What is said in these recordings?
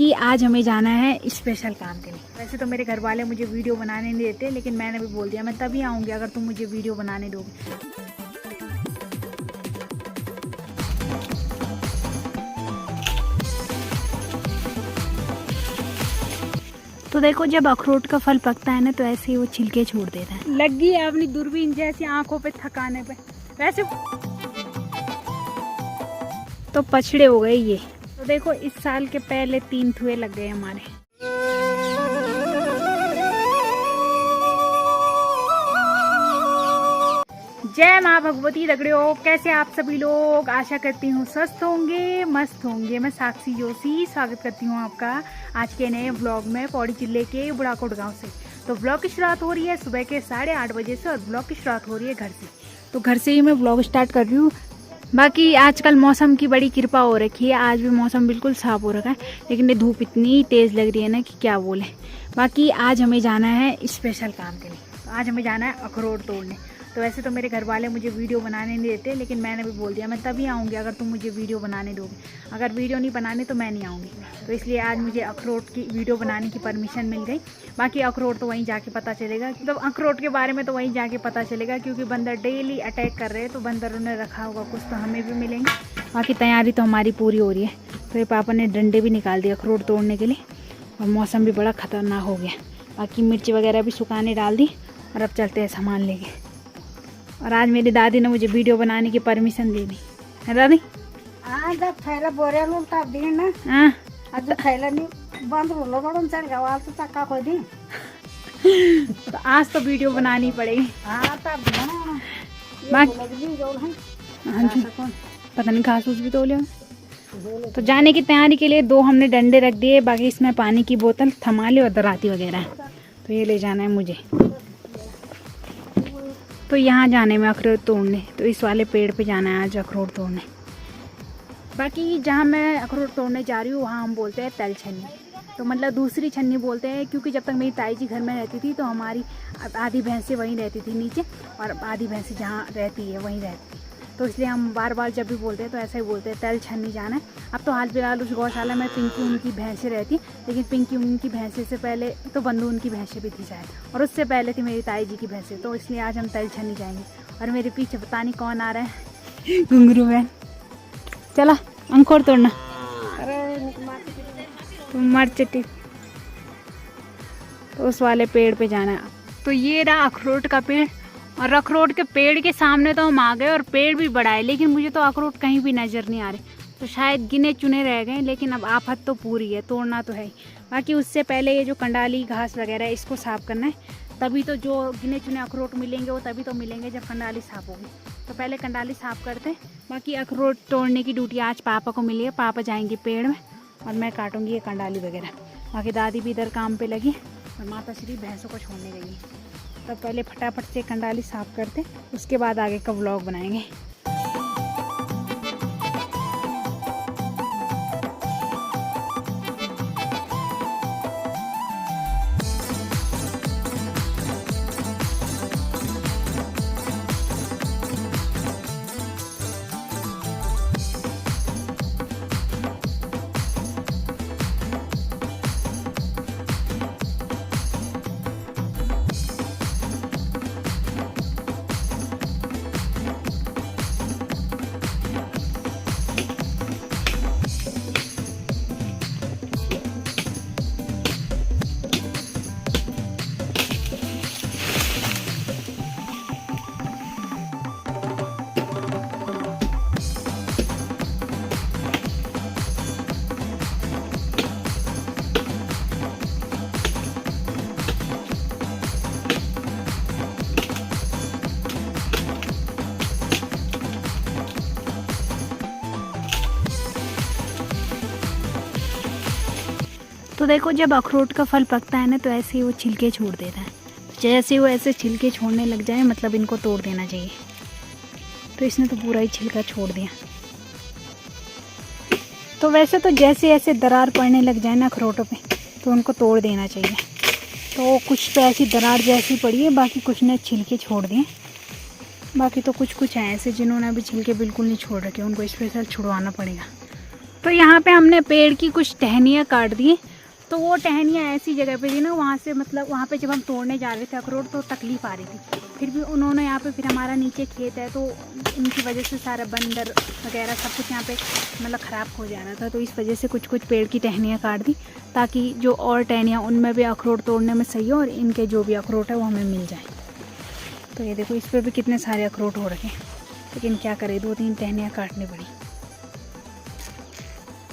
बाकी आज हमें जाना है स्पेशल काम के लिए। वैसे तो मेरे घर वाले मुझे वीडियो बनाने नहीं देते, लेकिन मैंने भी बोल दिया मैं तभी आऊँगी अगर तुम मुझे वीडियो बनाने दोगे। तो देखो जब अखरोट का फल पकता है ना तो ऐसे ही वो छिलके छोड़ देता है। लग गई है अपनी दूरबीन जैसी आंखों पे थकाने पे। वैसे तो पछड़े हो गए ये। तो देखो इस साल के पहले 3 थुए लग गए हमारे। जय माँ भगवती दगड़ियों, कैसे आप सभी लोग? आशा करती हूँ स्वस्थ होंगे, मस्त होंगे। मैं साक्षी जोशी स्वागत करती हूँ आपका आज के नए व्लॉग में पौड़ी जिले के बुढ़ाकोट गांव से। तो व्लॉग की शुरुआत हो रही है सुबह के 8:30 बजे से और ब्लॉग की शुरुआत हो रही है घर से। तो घर से ही मैं व्लॉग स्टार्ट कर रही हूँ। बाकी आजकल मौसम की बड़ी कृपा हो रखी है, आज भी मौसम बिल्कुल साफ हो रखा है, लेकिन ये धूप इतनी तेज़ लग रही है ना कि क्या बोले। बाकी आज हमें जाना है स्पेशल काम के लिए। आज हमें जाना है अखरोट तोड़ने। तो वैसे तो मेरे घर वाले मुझे वीडियो बनाने नहीं देते, लेकिन मैंने भी बोल दिया मैं तभी आऊँगी अगर तुम मुझे वीडियो बनाने दोगे। अगर वीडियो नहीं बनाने तो मैं नहीं आऊँगी। तो इसलिए आज मुझे अखरोट की वीडियो बनाने की परमिशन मिल गई। बाकी अखरोट तो वहीं जाके पता चलेगा, मतलब अखरोट के बारे में तो वहीं जाके पता चलेगा, क्योंकि बंदर डेली अटैक कर रहे हैं। तो बंदरों ने रखा होगा कुछ तो हमें भी मिलेंगे। बाकी तैयारी तो हमारी पूरी हो रही है। तो ये पापा ने डंडे भी निकाल दिए अखरोट तोड़ने के लिए, और मौसम भी बड़ा ख़तरनाक हो गया। बाकी मिर्च वगैरह भी सुखाने डाल दी और अब चलते हैं सामान लेके। और आज मेरी दादी ने मुझे वीडियो बनाने की परमिशन दे दी है दादी। थैला बोरे ना हाँ आज थैला नहीं बंद हो चल गवा तो चक्का खो दी। तो आज तो वीडियो बनानी पड़ेगी। हाँ तब हाँ जी, पता नहीं घास फूस भी तो ले। तो जाने की तैयारी के लिए 2 हमने डंडे रख दिए, बाकी इसमें पानी की बोतल, थमाले और दराती वगैरह है। तो ये ले जाना है मुझे। तो यहाँ जाने में अखरोट तोड़ने, तो इस वाले पेड़ पे जाना है आज अखरोट तोड़ने। बाकी जहाँ मैं अखरोट तोड़ने जा रही हूँ वहाँ हम बोलते हैं तल छन्नी। तो मतलब दूसरी छन्नी बोलते हैं, क्योंकि जब तक मेरी ताई जी घर में रहती थी तो हमारी आधी भैंसें वहीं रहती थी नीचे, और आधी भैंसें जहाँ रहती है वहीं रहती थी। तो इसलिए हम बार बार जब भी बोलते हैं तो ऐसा ही बोलते हैं तल छन्नी जाना है। अब तो हाल फिलहाल उस गौशाला में पिंकी उनकी भैंसें रहती, लेकिन पिंकी उनकी भैंसे से पहले तो बंधु उनकी भैंसें भी थी शायद, और उससे पहले थी मेरी ताई जी की भैंसें। तो इसलिए आज हम तल छन्नी जाएंगे। और मेरे पीछे पता नहीं कौन आ रहा है, घुंघरू बहन। चला अंकुर तोड़ना। मर चटी। तो उस वाले पेड़ पे जाना है। तो ये रहा अखरोट का पेड़, और अखरोट के पेड़ के सामने तो हम आ गए, और पेड़ भी बड़ा है, लेकिन मुझे तो अखरोट कहीं भी नज़र नहीं आ रहे। तो शायद गिने चुने रह गए, लेकिन अब आफत तो पूरी है, तोड़ना तो है ही। बाकी उससे पहले ये जो कंडाली घास वगैरह है इसको साफ़ करना है, तभी तो जो गिने चुने अखरोट मिलेंगे वो तभी तो मिलेंगे जब कंडाली साफ़ होगी। तो पहले कंडाली साफ़ करते हैं। बाकी अखरोट तोड़ने की ड्यूटी आज पापा को मिली है। पापा जाएंगे पेड़ में और मैं काटूंगी ये कंडाली वगैरह। बाकी दादी भी इधर काम पे लगी और माता श्री भैंसों को छोड़ने गई। तो पहले फटाफट से कंडाली साफ़ करते, उसके बाद आगे का व्लॉग बनाएंगे। तो देखो जब अखरोट का फल पकता है ना तो ऐसे ही वो छिलके छोड़ देता है। जैसे वो ऐसे छिलके छोड़ने लग जाए मतलब इनको तोड़ देना चाहिए। तो इसने तो पूरा ही छिलका छोड़ दिया। तो वैसे तो जैसे ऐसे दरार पड़ने लग जाए ना अखरोटों पे तो उनको तोड़ देना चाहिए। तो कुछ पे ऐसी दरार जैसी पड़ी है, बाकी कुछ ने छिलके छोड़ दिए। बाकी तो कुछ हैं ऐसे जिन्होंने अभी छिलके बिल्कुल नहीं छोड़ रखे, उनको स्पेशल छुड़वाना पड़ेगा। तो यहाँ पे हमने पेड़ की कुछ टहनियाँ काट दी, तो वो टहनियाँ ऐसी जगह पे थी ना, वहाँ से मतलब वहाँ पे जब हम तोड़ने जा रहे थे अखरोट तो तकलीफ़ आ रही थी। फिर भी उन्होंने यहाँ पे, फिर हमारा नीचे खेत है तो उनकी वजह से सारा बंदर वगैरह सब कुछ यहाँ पे मतलब ख़राब हो जा रहा था, तो इस वजह से कुछ कुछ पेड़ की टहनियाँ काट दी ताकि जो और टहनियाँ उनमें भी अखरोट तोड़ने में सही हो और इनके जो भी अखरोट है वो हमें मिल जाए। तो ये देखो इस पर भी कितने सारे अखरोट हो रखे, लेकिन क्या करें 2-3 टहनियाँ काटनी पड़ी।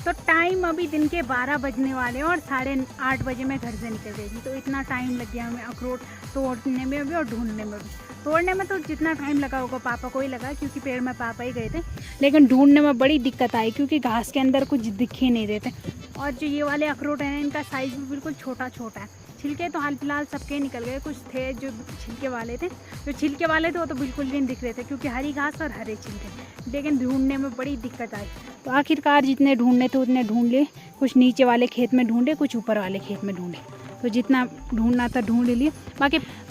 तो टाइम अभी दिन के 12 बजने वाले हैं और 8:30 बजे मैं घर से निकल गई थी, तो इतना टाइम लग गया हमें अखरोट तोड़ने में भी और ढूंढने में भी। तोड़ने में तो जितना टाइम लगा होगा पापा को ही लगा, क्योंकि पेड़ में पापा ही गए थे, लेकिन ढूंढने में बड़ी दिक्कत आई क्योंकि घास के अंदर कुछ दिख ही नहीं देते। और जो ये वाले अखरोट हैं इनका साइज़ भी बिल्कुल छोटा छोटा है। छिलके तो हाल फिलहाल सबके निकल गए, कुछ थे जो छिलके वाले थे, जो छिलके वाले थे वो तो बिल्कुल नहीं दिख रहे थे क्योंकि हरी घास और हरे छिलके, लेकिन ढूंढने में बड़ी दिक्कत आई। तो आखिरकार जितने ढूंढने थे उतने ढूंढ लिए, कुछ नीचे वाले खेत में ढूंढे, कुछ ऊपर वाले खेत में ढूंढे, तो जितना ढूंढना था ढूंढ लिए।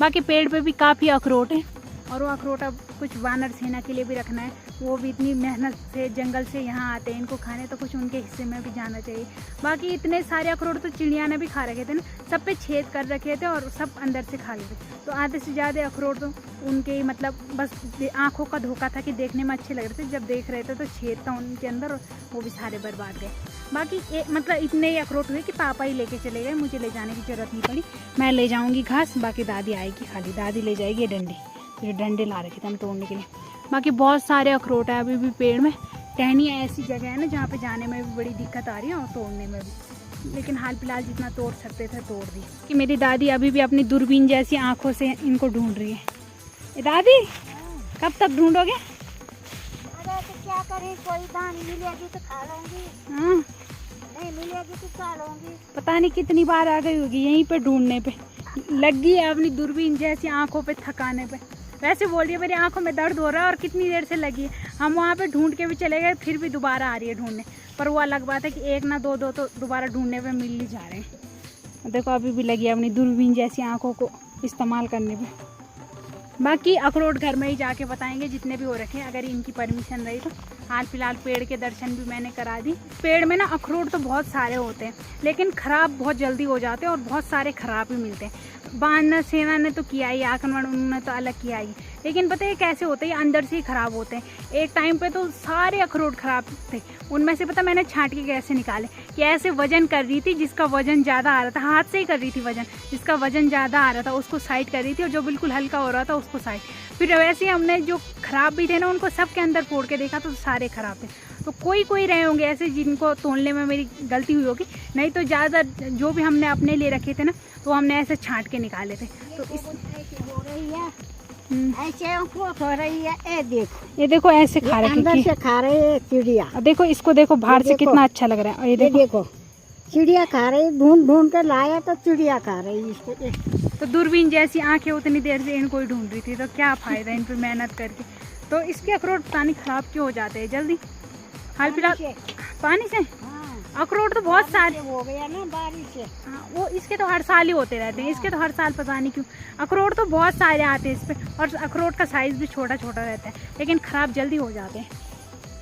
बाकी पेड़ पे भी काफ़ी अखरोट है और वो अखरोट अब कुछ वानर सेना के लिए भी रखना है, वो भी इतनी मेहनत से जंगल से यहाँ आते हैं इनको खाने, तो कुछ उनके हिस्से में भी जाना चाहिए। बाकी इतने सारे अखरोट तो चिड़िया ने भी खा रखे थे ना, सब पे छेद कर रखे थे और सब अंदर से खा लिए थे, तो आधे से ज़्यादा अखरोट तो उनके ही मतलब बस आँखों का धोखा था कि देखने में अच्छे लग रहे थे, जब देख रहे थे तो छेद था उनके अंदर और वो भी सारे बर्बाद गए। बाकी मतलब इतने ही अखरोट हुए कि पापा ही लेके चले गए, मुझे ले जाने की ज़रूरत नहीं पड़ी। मैं ले जाऊँगी घास, बाकी दादी आएगी, खाली दादी ले जाएगी डंडे, जो डंडे ला रखे थे हम तोड़ने के लिए। बाकी बहुत सारे अखरोट है अभी भी पेड़ में। टहनियाँ ऐसी जगह है ना जहाँ पे जाने में भी बड़ी दिक्कत आ रही है और तोड़ने में भी, लेकिन हाल फिलहाल जितना तोड़ सकते थे तोड़ दी। कि मेरी दादी अभी भी अपनी दूरबीन जैसी आंखों से इनको ढूंढ रही है। ए दादी कब तक ढूंढोगे? अरे तो क्या करें, कोई दानी मिलेगी तो खा लूंगी, हाँ नहीं मिलेगी तो खा लूंगी। पता नहीं कितनी बार आ गई होगी यहीं पे ढूंढने पे, लगी है अपनी दूरबीन जैसी आंखों पे थकाने पे। वैसे बोल रही है मेरी आंखों में दर्द हो रहा है और कितनी देर से लगी है, हम वहाँ पे ढूंढ के भी चले गए फिर भी दोबारा आ रही है ढूंढने, पर वो अलग बात है कि एक ना दो तो दोबारा ढूंढने पे मिल ही जा रहे हैं। देखो अभी भी लगी है अपनी दूरबीन जैसी आंखों को इस्तेमाल करने पे। बाकी अखरोट घर में ही जाके बताएंगे जितने भी हो रखे हैं, अगर इनकी परमिशन रही तो। हाल फिलहाल पेड़ के दर्शन भी मैंने करा दी। पेड़ में ना अखरोट तो बहुत सारे होते हैं, लेकिन ख़राब बहुत जल्दी हो जाते हैं और बहुत सारे ख़राब भी मिलते हैं। वानर सेना ने तो किया ही, आंगनबाड़ी उन्होंने तो अलग किया ही, लेकिन पता है कैसे होते हैं, अंदर से ही ख़राब होते हैं। एक टाइम पे तो सारे अखरोट ख़राब थे, उनमें से पता मैंने छाँट के कैसे निकाले कि ऐसे वजन कर रही थी, जिसका वजन ज़्यादा आ रहा था हाथ से ही कर रही थी वजन, जिसका वजन ज़्यादा आ रहा था उसको साइड कर रही थी और जो बिल्कुल हल्का हो रहा था उसको साइड। फिर वैसे ही हमने जो ख़राब भी थे ना उनको सब के अंदर फोड़ के देखा तो सारे ख़राब थे। तो कोई रहे होंगे ऐसे जिनको तोड़ने में मेरी गलती हुई होगी, नहीं तो ज़्यादा जो भी हमने अपने लिए रखे थे ना तो हमने ऐसे छाँट के निकाले थे। तो इस ऐसे हो रही है, ऐसे अखरोट हो रही है, ये देखो ऐसे खा रहे अंदर से खा रही है चिड़िया। देखो इसको देखो बाहर से कितना अच्छा लग रहा है। और ये देखो चिड़िया खा रही, ढूंढ ढूंढ के लाया तो चिड़िया खा रही इसको। तो दूरबीन जैसी आंखें उतनी देर से इनको ही ढूंढ रही थी, तो क्या फ़ायदा इन पर मेहनत करके। तो इसके अखरोट पता नहीं ख़राब क्यों हो जाते हैं जल्दी। हाल फिलहाल पानी से अखरोट तो बहुत सारे हो गया ना बारिश से। हाँ, वो इसके तो हर साल ही होते रहते हैं, इसके तो हर साल पता नहीं क्यों। अखरोट तो बहुत सारे आते हैं इस पे, और अखरोट का साइज़ भी छोटा छोटा रहता है, लेकिन ख़राब जल्दी हो जाते हैं।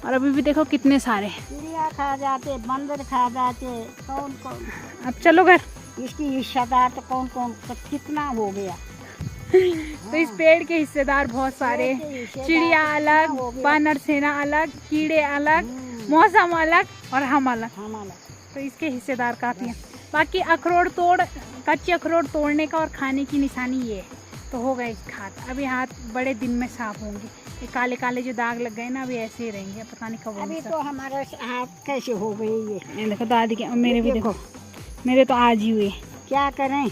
और अभी भी देखो कितने सारे, चिड़िया खा जाते, बंदर खा जाते, कौन कौन। अब चलो घर। इसकी हिस्सेदार तो कौन कौन कितना हो गया। तो इस पेड़ के हिस्सेदार बहुत सारे, चिड़िया अलग, वानर सेना अलग, कीड़े अलग, मौसम अलग और हम अलग। तो इसके हिस्सेदार काफ़ी हैं। बाकी अखरोट कच्चे अखरोट तोड़ने का और खाने की निशानी ये है, तो हो गए हाथ। अभी हाथ बड़े दिन में साफ होंगे, ये काले काले जो दाग लग गए ना अभी ऐसे ही रहेंगे, पता नहीं कब। अभी तो हमारे हाथ कैसे हो गई ये देखो दादी के, मेरे भी देखो, मेरे तो आज ही हुए। क्या करें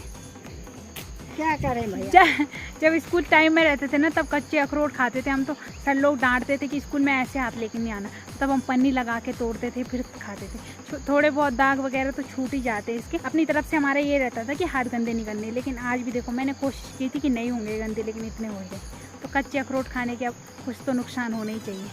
भैया। जब स्कूल टाइम में रहते थे ना तब कच्चे अखरोट खाते थे हम, तो सर लोग डांटते थे कि स्कूल में ऐसे हाथ लेके नहीं आना, तब हम पन्नी लगा के तोड़ते थे फिर खाते थे। थोड़े बहुत दाग वगैरह तो छूट ही जाते इसके। अपनी तरफ से हमारा ये रहता था कि हाथ गंदे नहीं करने, लेकिन आज भी देखो मैंने कोशिश की थी कि नहीं होंगे गंदे, लेकिन इतने हो गए। तो कच्चे अखरोट खाने के अब कुछ तो नुकसान होना ही चाहिए।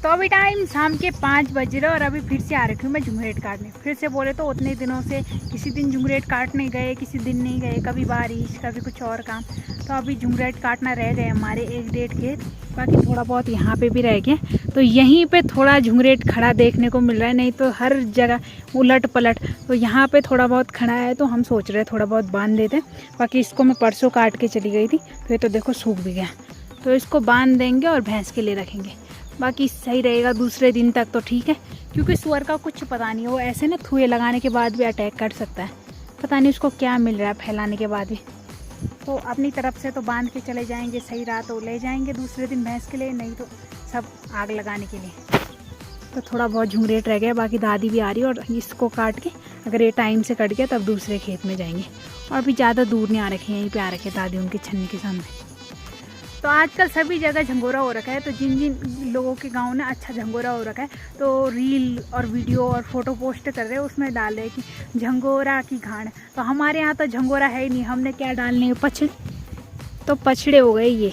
तो अभी टाइम शाम के 5 बज रहे और अभी फिर से आ रखी हूँ मैं झुंगरेट काटने। फिर से बोले तो उतने दिनों से किसी दिन झुंगरेट काटने गए, किसी दिन नहीं गए, कभी बारिश कभी कुछ और काम। तो अभी झुंगरेट काटना रह गए हमारे 1-1.5 खेत, बाकी थोड़ा बहुत यहाँ पे भी रह गया। तो यहीं पे थोड़ा झुंगरेट खड़ा देखने को मिल रहा है, नहीं तो हर जगह उलट पलट। तो यहाँ पे थोड़ा बहुत खड़ा है तो हम सोच रहे थोड़ा बहुत बांध देते। बाकी इसको मैं परसों काट के चली गई थी तो ये तो देखो सूख भी गया। तो इसको बांध देंगे और भैंस के लिए रखेंगे, बाकी सही रहेगा दूसरे दिन तक तो ठीक है। क्योंकि सुअर का कुछ पता नहीं है, वो ऐसे ना थुए लगाने के बाद भी अटैक कर सकता है, पता नहीं उसको क्या मिल रहा है फैलाने के बाद भी। तो अपनी तरफ से तो बांध के चले जाएंगे, सही रहा तो ले जाएंगे दूसरे दिन भैंस के लिए, नहीं तो सब आग लगाने के लिए। तो थोड़ा बहुत झुंगरेट रह गया, बाकी दादी भी आ रही है और इसको काट के अगर ये टाइम से कट गया तब दूसरे खेत में जाएंगे। और अभी ज़्यादा दूर नहीं आ रखे, यहीं पे आ रखे दादी उनके छन्नी के सामने। तो आजकल सभी जगह झंगोरा हो रखा है, तो जिन जिन लोगों के गांव में अच्छा झंगोरा हो रखा है तो रील और वीडियो और फोटो पोस्ट कर रहे हैं, उसमें डाल रहे हैं कि झंगोरा की घाण। तो हमारे यहाँ तो झंगोरा है ही नहीं, हमने क्या डालने हैं, पछड़े। तो पछड़े हो गए ये,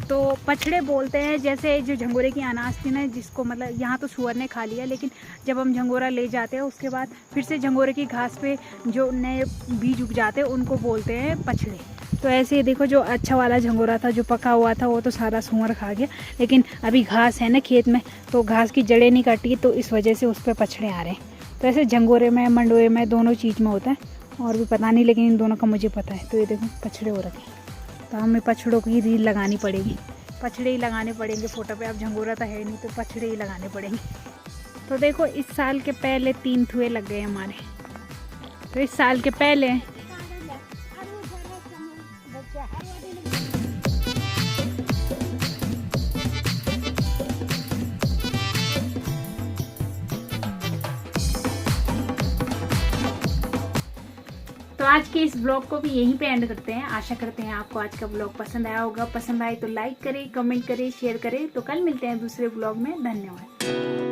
तो पछड़े बोलते हैं। जैसे जो झंगोरे की अनाज थी ना, जिसको मतलब यहाँ तो सुअर ने खा लिया, लेकिन जब हम झंगोरा ले जाते हैं उसके बाद फिर से झंगोरे की घास पे जो नए बीज उग जाते हैं उनको बोलते हैं पछड़े। तो ऐसे ही देखो, जो अच्छा वाला झंगोरा था जो पका हुआ था वो तो सारा सुअर खा गया, लेकिन अभी घास है ना खेत में तो घास की जड़ें नहीं कटी, तो इस वजह से उस पर पछड़े आ रहे हैं। तो ऐसे झंगोरे में मंडोए में दोनों चीज़ में होता है, और भी पता नहीं, लेकिन इन दोनों का मुझे पता है। तो ये देखो पछड़े हो रखे, तो हमें पछड़ों की रील लगानी पड़ेगी, पछड़े ही लगाने पड़ेंगे फोटो पे। अब झंगोरा तो है नहीं तो पछड़े ही लगाने पड़ेंगे। तो देखो इस साल के पहले 3 थुए लग गए हमारे, तो इस साल के पहले। तो आज के इस ब्लॉग को भी यहीं पे एंड करते हैं। आशा करते हैं आपको आज का ब्लॉग पसंद आया होगा। पसंद आए तो लाइक करें, कमेंट करें, शेयर करें। तो कल मिलते हैं दूसरे ब्लॉग में। धन्यवाद।